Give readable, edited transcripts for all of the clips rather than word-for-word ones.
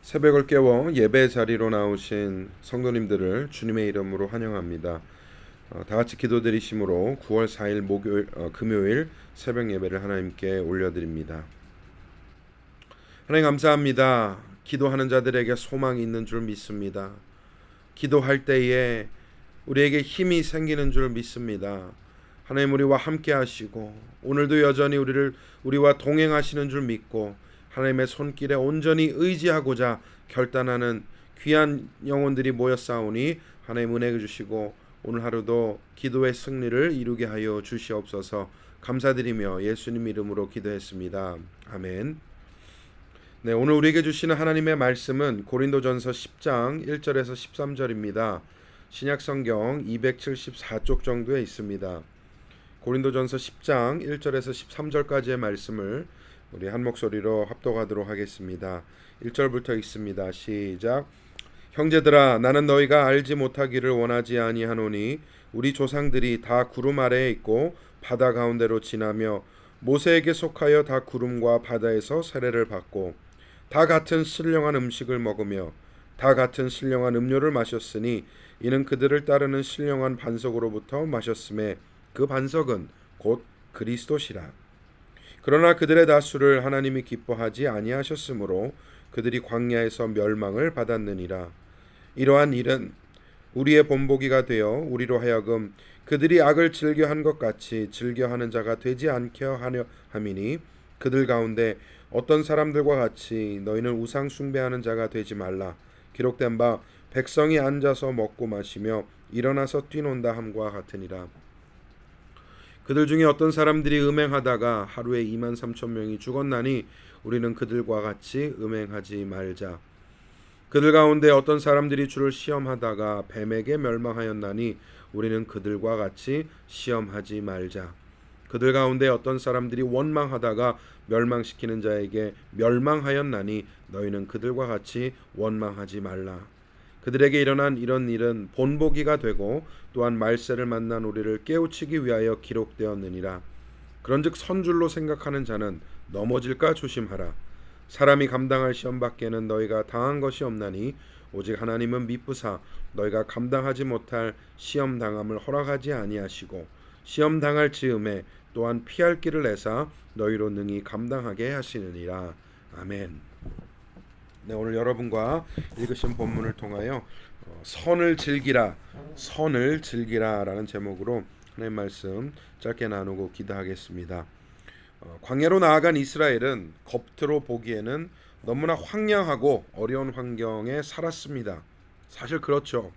새벽을 깨워 예배 자리로 나오신 성도님들을 주님의 이름으로 환영합니다. 다 같이 기도드리심으로 9월 4일 금요일 새벽 예배를 하나님께 올려드립니다. 하나님 감사합니다. 기도하는 자들에게 소망이 있는 줄 믿습니다. 기도할 때에 우리에게 힘이 생기는 줄 믿습니다. 하나님 우리와 함께 하시고 오늘도 여전히 우리와 동행하시는 줄 믿고 하나님의 손길에 온전히 의지하고자 결단하는 귀한 영혼들이 모였사오니 하나님 은혜 주시고 오늘 하루도 기도의 승리를 이루게 하여 주시옵소서. 감사드리며 예수님 이름으로 기도했습니다. 아멘. 네, 오늘 우리에게 주시는 하나님의 말씀은 고린도전서 10장 1절에서 13절입니다. 신약성경 274쪽 정도에 있습니다. 고린도전서 10장 1절에서 13절까지의 말씀을 우리 한 목소리로 합독하도록 하겠습니다. 1절부터 읽습니다. 시작. 형제들아, 나는 너희가 알지 못하기를 원하지 아니하노니 우리 조상들이 다 구름 아래에 있고 바다 가운데로 지나며 모세에게 속하여 다 구름과 바다에서 세례를 받고 다 같은 신령한 음식을 먹으며 다 같은 신령한 음료를 마셨으니 이는 그들을 따르는 신령한 반석으로부터 마셨음에 그 반석은 곧 그리스도시라. 그러나 그들의 다수를 하나님이 기뻐하지 아니하셨으므로 그들이 광야에서 멸망을 받았느니라. 이러한 일은 우리의 본보기가 되어 우리로 하여금 그들이 악을 즐겨한 것 같이 즐겨하는 자가 되지 않게 하려 함이니 그들 가운데 어떤 사람들과 같이 너희는 우상 숭배하는 자가 되지 말라. 기록된 바 백성이 앉아서 먹고 마시며 일어나서 뛰논다 함과 같으니라. 그들 중에 어떤 사람들이 음행하다가 하루에 2만 3천 명이 죽었나니 우리는 그들과 같이 음행하지 말자. 그들 가운데 어떤 사람들이 주를 시험하다가 뱀에게 멸망하였나니 우리는 그들과 같이 시험하지 말자. 그들 가운데 어떤 사람들이 원망하다가 멸망시키는 자에게 멸망하였나니 너희는 그들과 같이 원망하지 말라. 그들에게 일어난 이런 일은 본보기가 되고 또한 말세를 만난 우리를 깨우치기 위하여 기록되었느니라. 그런즉 선줄로 생각하는 자는 넘어질까 조심하라. 사람이 감당할 시험 밖에는 너희가 당한 것이 없나니 오직 하나님은 미쁘사 너희가 감당하지 못할 시험 당함을 허락하지 아니하시고 시험 당할 즈음에 또한 피할 길을 내사 너희로 능히 감당하게 하시느니라. 아멘. 네, 오늘 여러분과 읽으신 본문을 통하여 선을 즐기라라는 제목으로 하나님 말씀 짧게 나누고 기도하겠습니다. 광야로 나아간 이스라엘은 겉으로 보기에는 너무나 황량하고 어려운 환경에 살았습니다. 사실 그렇죠.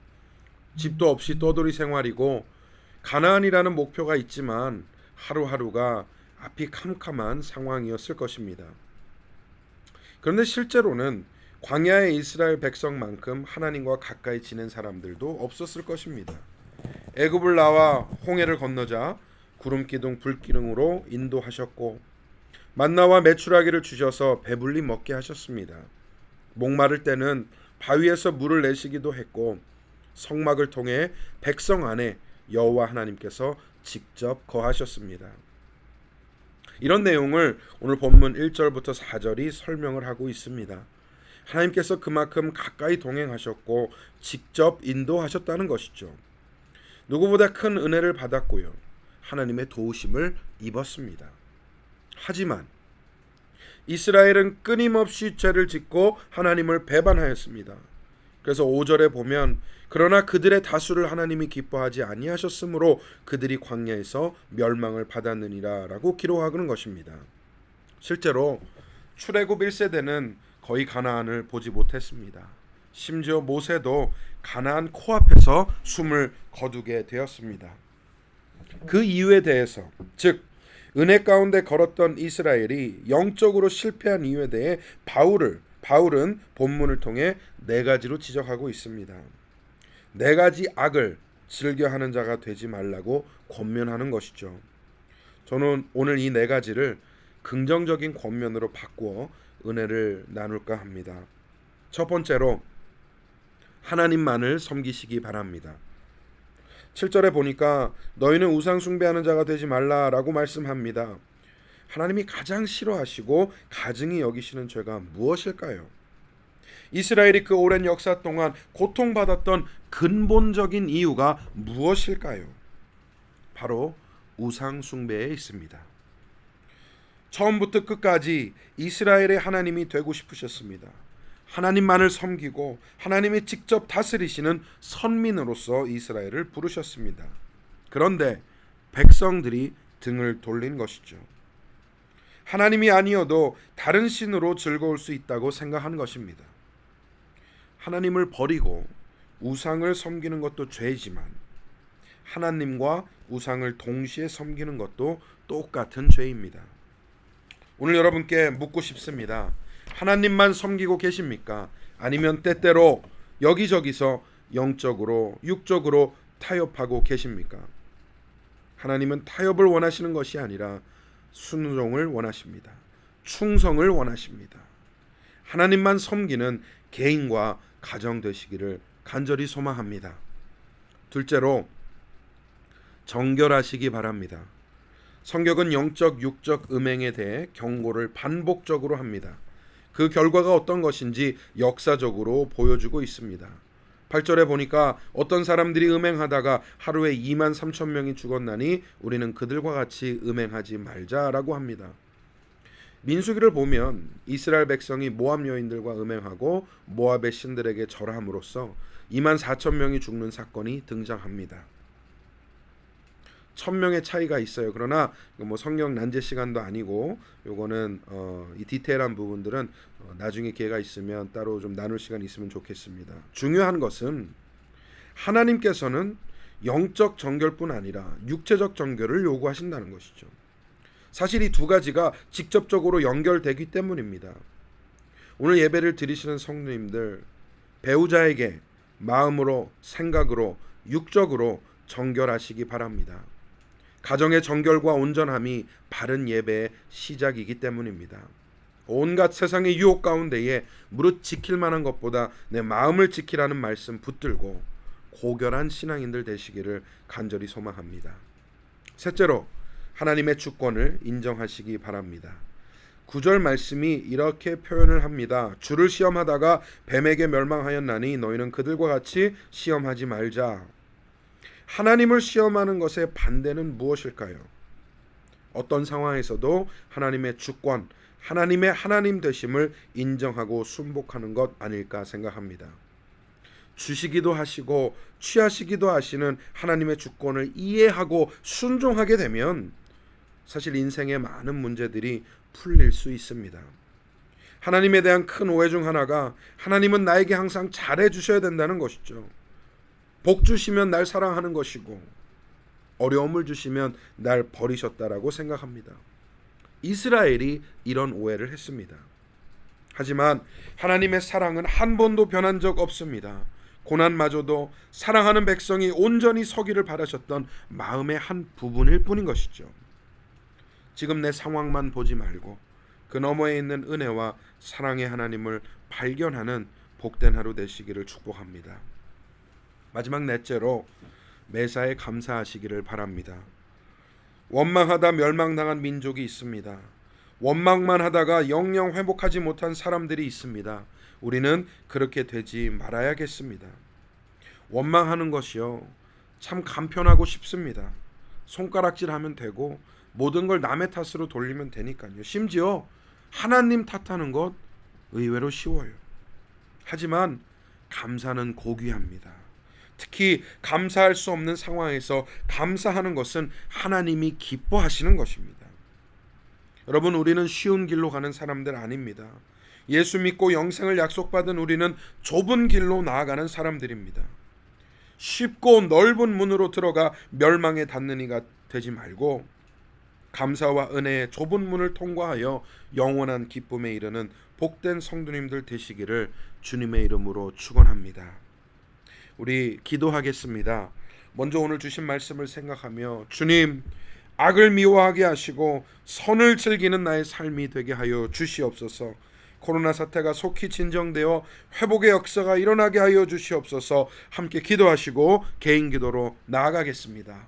집도 없이 떠돌이 생활이고 가나안이라는 목표가 있지만 하루하루가 앞이 캄캄한 상황이었을 것입니다. 그런데 실제로는 광야의 이스라엘 백성만큼 하나님과 가까이 지낸 사람들도 없었을 것입니다. 애굽을 나와 홍해를 건너자 구름 기둥 불 기둥으로 인도하셨고 만나와 메추라기를 주셔서 배불리 먹게 하셨습니다. 목마를 때는 바위에서 물을 내시기도 했고 성막을 통해 백성 안에 여호와 하나님께서 직접 거하셨습니다. 이런 내용을 오늘 본문 1절부터 4절이 설명을 하고 있습니다. 하나님께서 그만큼 가까이 동행하셨고 직접 인도하셨다는 것이죠. 누구보다 큰 은혜를 받았고요. 하나님의 도우심을 입었습니다. 하지만 이스라엘은 끊임없이 죄를 짓고 하나님을 배반하였습니다. 그래서 5절에 보면 그러나 그들의 다수를 하나님이 기뻐하지 아니하셨으므로 그들이 광야에서 멸망을 받았느니라 라고 기록하는 것입니다. 실제로 출애굽 1세대는 거의 가나안을 보지 못했습니다. 심지어 모세도 가나안 코앞에서 숨을 거두게 되었습니다. 그 이유에 대해서, 즉 은혜 가운데 걸었던 이스라엘이 영적으로 실패한 이유에 대해 바울은 본문을 통해 네 가지로 지적하고 있습니다. 네 가지 악을 즐겨하는 자가 되지 말라고 권면하는 것이죠. 저는 오늘 이 네 가지를 긍정적인 권면으로 바꾸어 은혜를 나눌까 합니다. 첫 번째로 하나님만을 섬기시기 바랍니다. 7절에 보니까 너희는 우상 숭배하는 자가 되지 말라라고 말씀합니다. 하나님이 가장 싫어하시고 가증히 여기시는 죄가 무엇일까요? 이스라엘이 그 오랜 역사 동안 고통받았던 근본적인 이유가 무엇일까요? 바로 우상 숭배에 있습니다. 처음부터 끝까지 이스라엘의 하나님이 되고 싶으셨습니다. 하나님만을 섬기고 하나님이 직접 다스리시는 선민으로서 이스라엘을 부르셨습니다. 그런데 백성들이 등을 돌린 것이죠. 하나님이 아니어도 다른 신으로 즐거울 수 있다고 생각한 것입니다. 하나님을 버리고 우상을 섬기는 것도 죄이지만 하나님과 우상을 동시에 섬기는 것도 똑같은 죄입니다. 오늘 여러분께 묻고 싶습니다. 하나님만 섬기고 계십니까? 아니면 때때로 여기저기서 영적으로 육적으로 타협하고 계십니까? 하나님은 타협을 원하시는 것이 아니라 순종을 원하십니다. 충성을 원하십니다. 하나님만 섬기는 개인과 가정 되시기를 간절히 소망합니다. 둘째로 정결하시기 바랍니다. 성경은 영적, 육적 음행에 대해 경고를 반복적으로 합니다. 그 결과가 어떤 것인지 역사적으로 보여주고 있습니다. 8절에 보니까 어떤 사람들이 음행하다가 하루에 2만 3천 명이 죽었나니 우리는 그들과 같이 음행하지 말자라고 합니다. 민수기를 보면 이스라엘 백성이 모압 여인들과 음행하고 모압의 신들에게 절함으로써 2만 4천 명이 죽는 사건이 등장합니다. 1000명의 차이가 있어요. 그러나 성경 난제 시간도 아니고 요거는 이 디테일한 부분들은 나중에 기회가 있으면 따로 좀 나눌 시간이 있으면 좋겠습니다. 중요한 것은 하나님께서는 영적 정결뿐 아니라 육체적 정결을 요구하신다는 것이죠. 사실 이 두 가지가 직접적으로 연결되기 때문입니다. 오늘 예배를 드리시는 성도님들, 배우자에게 마음으로, 생각으로, 육적으로 정결하시기 바랍니다. 가정의 정결과 온전함이 바른 예배의 시작이기 때문입니다. 온갖 세상의 유혹 가운데에 무릇 지킬 만한 것보다 내 마음을 지키라는 말씀 붙들고 고결한 신앙인들 되시기를 간절히 소망합니다. 셋째로 하나님의 주권을 인정하시기 바랍니다. 9절 말씀이 이렇게 표현을 합니다. 주를 시험하다가 뱀에게 멸망하였나니 너희는 그들과 같이 시험하지 말자. 하나님을 시험하는 것의 반대는 무엇일까요? 어떤 상황에서도 하나님의 주권, 하나님의 하나님 되심을 인정하고 순복하는 것 아닐까 생각합니다. 주시기도 하시고 취하시기도 하시는 하나님의 주권을 이해하고 순종하게 되면 사실 인생의 많은 문제들이 풀릴 수 있습니다. 하나님에 대한 큰 오해 중 하나가 하나님은 나에게 항상 잘해 주셔야 된다는 것이죠. 복 주시면 날 사랑하는 것이고 어려움을 주시면 날 버리셨다라고 생각합니다. 이스라엘이 이런 오해를 했습니다. 하지만 하나님의 사랑은 한 번도 변한 적 없습니다. 고난마저도 사랑하는 백성이 온전히 서기를 바라셨던 마음의 한 부분일 뿐인 것이죠. 지금 내 상황만 보지 말고 그 너머에 있는 은혜와 사랑의 하나님을 발견하는 복된 하루 되시기를 축복합니다. 마지막 넷째로 매사에 감사하시기를 바랍니다. 원망하다 멸망당한 민족이 있습니다. 원망만 하다가 영영 회복하지 못한 사람들이 있습니다. 우리는 그렇게 되지 말아야겠습니다. 원망하는 것이요 참 간편하고 쉽습니다. 손가락질하면 되고 모든 걸 남의 탓으로 돌리면 되니까요. 심지어 하나님 탓하는 것 의외로 쉬워요. 하지만 감사는 고귀합니다. 특히 감사할 수 없는 상황에서 감사하는 것은 하나님이 기뻐하시는 것입니다. 여러분, 우리는 쉬운 길로 가는 사람들 아닙니다. 예수 믿고 영생을 약속받은 우리는 좁은 길로 나아가는 사람들입니다. 쉽고 넓은 문으로 들어가 멸망에 닿는 이가 되지 말고 감사와 은혜의 좁은 문을 통과하여 영원한 기쁨에 이르는 복된 성도님들 되시기를 주님의 이름으로 축원합니다. 우리 기도하겠습니다. 먼저 오늘 주신 말씀을 생각하며 주님, 악을 미워하게 하시고 선을 즐기는 나의 삶이 되게 하여 주시옵소서. 코로나 사태가 속히 진정되어 회복의 역사가 일어나게 하여 주시옵소서. 함께 기도하시고 개인 기도로 나아가겠습니다.